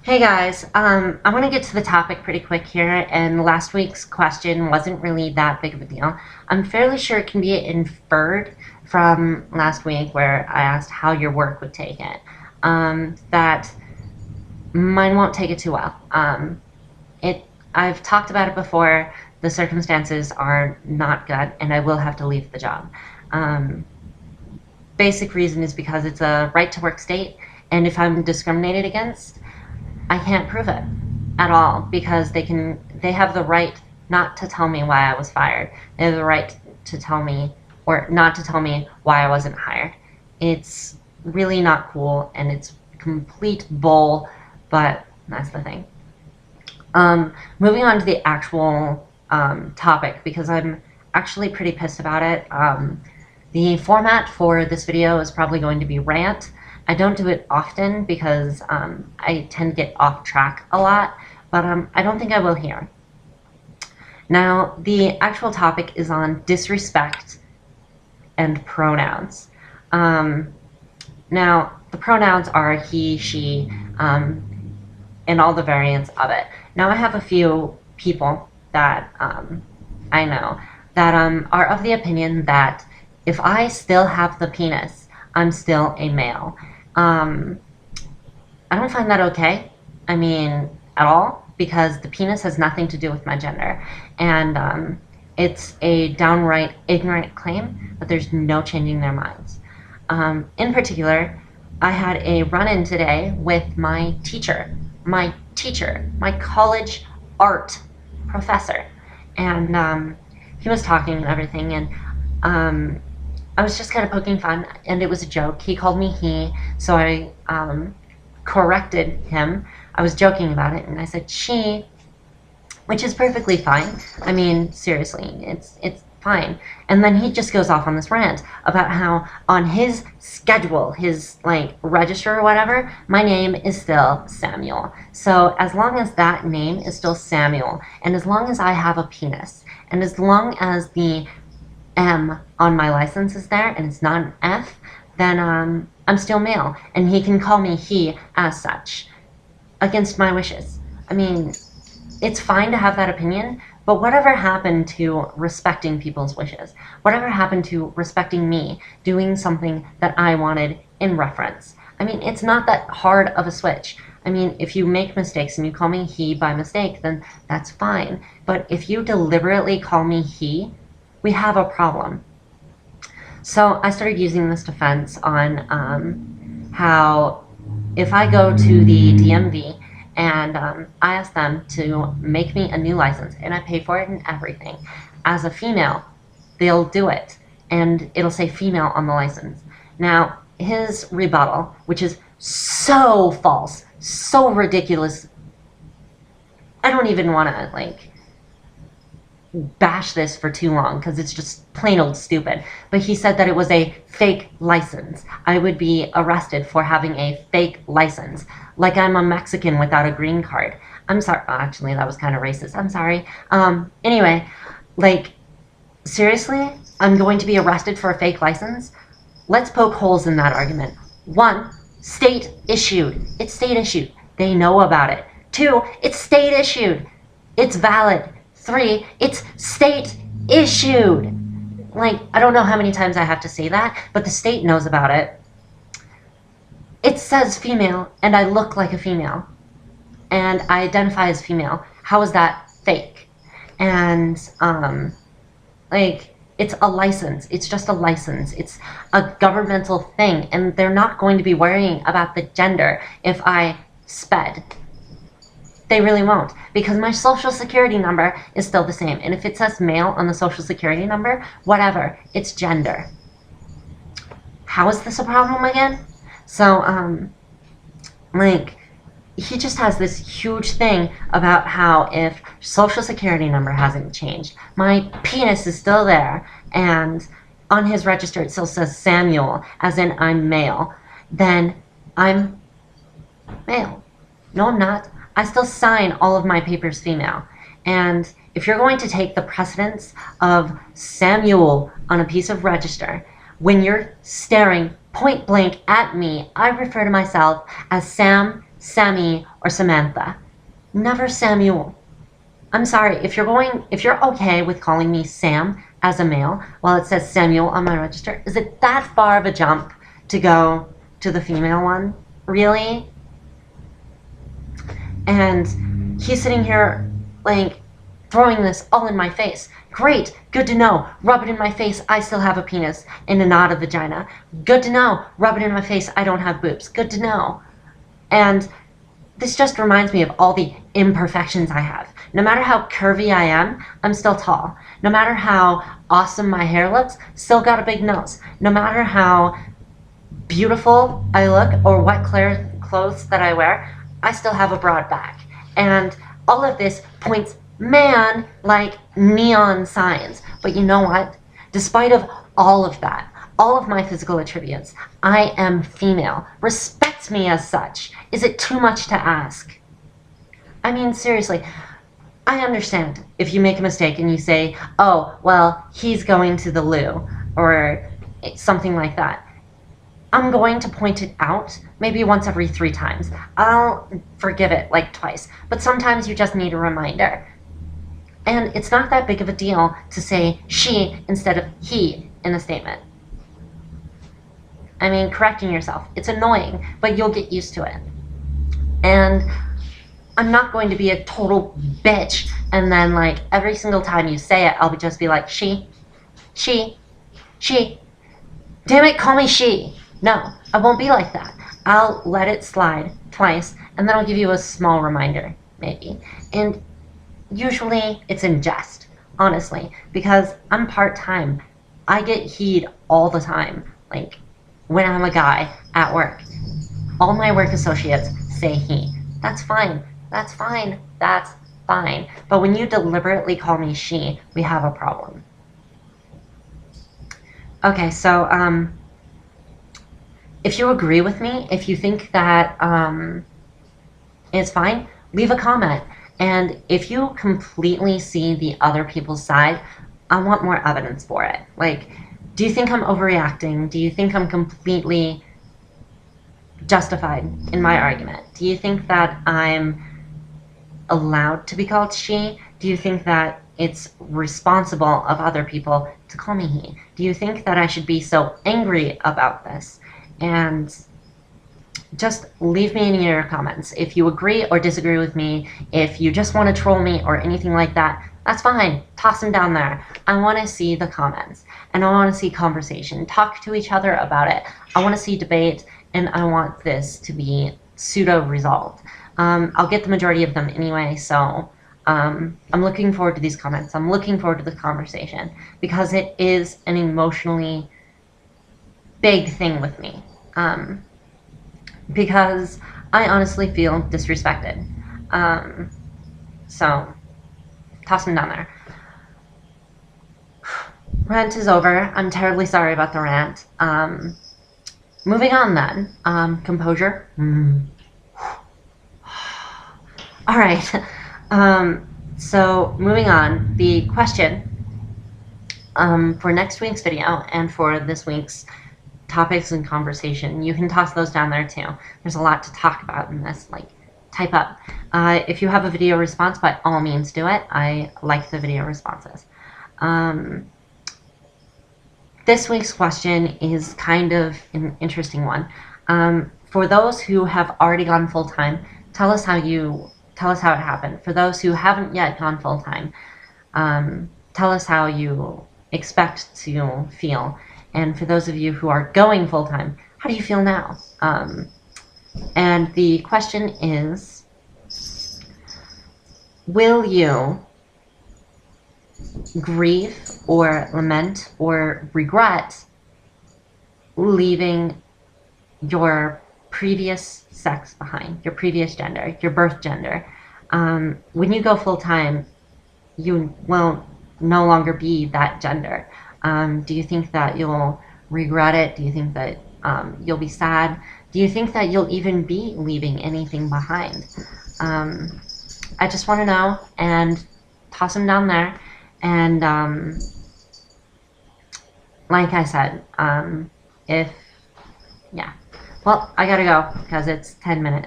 Hey guys, I want to get to the topic pretty quick here, and last week's question wasn't really that big of a deal. I'm fairly sure it can be inferred from last week where I asked how your work would take it, that mine won't take it too well. I've talked about it before, the circumstances are not good, and I will have to leave the job. Um, Basic reason is because it's a right-to-work state, and if I'm discriminated against, I can't prove it at all because they have the right not to tell me why I was fired. They have the right to tell me or not to tell me why I wasn't hired. It's really not cool and it's complete bull, but that's the thing. Moving on to the actual topic because I'm actually pretty pissed about it. The format for this video is probably going to be rant. I don't do it often because I tend to get off track a lot, but I don't think I will here. Now, the actual topic is on disrespect and pronouns. Now, the pronouns are he, she, and all the variants of it. Now, I have a few people that I know that are of the opinion that if I still have the penis, I'm still a male. I don't find that okay. I mean, at all, because the penis has nothing to do with my gender. And it's a downright ignorant claim, but there's no changing their minds. In particular, I had a run-in today with my my college art professor. And he was talking and everything, and I was just kind of poking fun, and it was a joke. He called me he, so I corrected him. I was joking about it, and I said she, which is perfectly fine. I mean, seriously, it's fine. And then he just goes off on this rant about how on his schedule, his like register or whatever, my name is still Samuel. So as long as that name is still Samuel, and as long as I have a penis, and as long as the M on my license is there and it's not an F, then I'm still male, and he can call me he as such, against my wishes. I mean, it's fine to have that opinion, but whatever happened to respecting people's wishes? Whatever happened to respecting me doing something that I wanted in reference? I mean, it's not that hard of a switch. I mean, if you make mistakes and you call me he by mistake, then that's fine. But if you deliberately call me he, we have a problem. So I started using this defense on how if I go to the DMV and I ask them to make me a new license and I pay for it and everything, as a female, they'll do it and it'll say female on the license. Now, his rebuttal, which is so false, so ridiculous, I don't even want to like bash this for too long because it's just plain old stupid. But he said that it was a fake license. I would be arrested for having a fake license, like I'm a Mexican without a green card. I'm sorry. Actually, that was kind of racist. I'm sorry. Anyway, like, seriously, I'm going to be arrested for a fake license? Let's poke holes in that argument. 1, state issued. It's state issued. They know about it. 2, it's state issued. It's valid. 3, it's state issued. Like, I don't know how many times I have to say that, but the state knows about it. It says female, and I look like a female, and I identify as female. How is that fake? And, like, it's a license. It's just a license. It's a governmental thing, and they're not going to be worrying about the gender if I sped. They really won't, because my social security number is still the same. And if it says male on the social security number, whatever, it's gender. How is this a problem again? So, like, he just has this huge thing about how if social security number hasn't changed, my penis is still there, and on his register it still says Samuel, as in I'm male, then I'm male. No, I'm not. I still sign all of my papers female. And if you're going to take the precedence of Samuel on a piece of register, when you're staring point blank at me, I refer to myself as Sam Sammy or Samantha. Never Samuel. I'm sorry, if you're okay with calling me Sam as a male while it says Samuel on my register, is it that far of a jump to go to the female one? Really? And he's sitting here, like, throwing this all in my face. Great, good to know. Rub it in my face, I still have a penis and not a vagina. Good to know. Rub it in my face, I don't have boobs. Good to know. And this just reminds me of all the imperfections I have. No matter how curvy I am, I'm still tall. No matter how awesome my hair looks, still got a big nose. No matter how beautiful I look or what clothes that I wear, I still have a broad back. And all of this points man like neon signs. But you know what? Despite of all of that, all of my physical attributes, I am female. Respect me as such. Is it too much to ask? I mean, seriously, I understand if you make a mistake and you say, oh, well, he's going to the loo, or something like that. I'm going to point it out maybe once every 3 times. I'll forgive it like twice, but sometimes you just need a reminder. And it's not that big of a deal to say she instead of he in a statement. I mean, correcting yourself. It's annoying, but you'll get used to it. And I'm not going to be a total bitch and then, like, every single time you say it, I'll just be like, she. Damn it, call me she. No, I won't be like that. I'll let it slide twice, and then I'll give you a small reminder, maybe. And usually it's in jest, honestly, because I'm part-time. I get heed all the time, like, when I'm a guy at work. All my work associates say he. That's fine. That's fine. That's fine. But when you deliberately call me she, we have a problem. Okay, so, if you agree with me, if you think that it's fine, leave a comment. And if you completely see the other people's side, I want more evidence for it. Like, do you think I'm overreacting? Do you think I'm completely justified in my argument? Do you think that I'm allowed to be called she? Do you think that it's responsible of other people to call me he? Do you think that I should be so angry about this? And just leave me in your comments. If you agree or disagree with me, if you just want to troll me or anything like that, that's fine. Toss them down there. I want to see the comments, and I want to see conversation. Talk to each other about it. I want to see debate, and I want this to be pseudo-resolved. I'll get the majority of them anyway, so I'm looking forward to these comments. I'm looking forward to the conversation, because it is an emotionally big thing with me. Because I honestly feel disrespected. So, toss them down there. Rant is over. I'm terribly sorry about the rant. Moving on then. Composure. Alright. So, moving on. The question for next week's video and for this week's topics and conversation, you can toss those down there too. There's a lot to talk about in this. Like, type up. If you have a video response, by all means do it. I like the video responses. This week's question is kind of an interesting one. For those who have already gone full-time, tell us how it happened. For those who haven't yet gone full-time, tell us how you expect to feel. And for those of you who are going full-time, how do you feel now? And the question is, will you grieve or lament or regret leaving your previous sex behind, your previous gender, your birth gender? When you go full-time, you will no longer be that gender. Do you think that you'll regret it? Do you think that you'll be sad? Do you think that you'll even be leaving anything behind? I just want to know, and toss them down there. And like I said, yeah. Well, I gotta go because it's 10 minutes.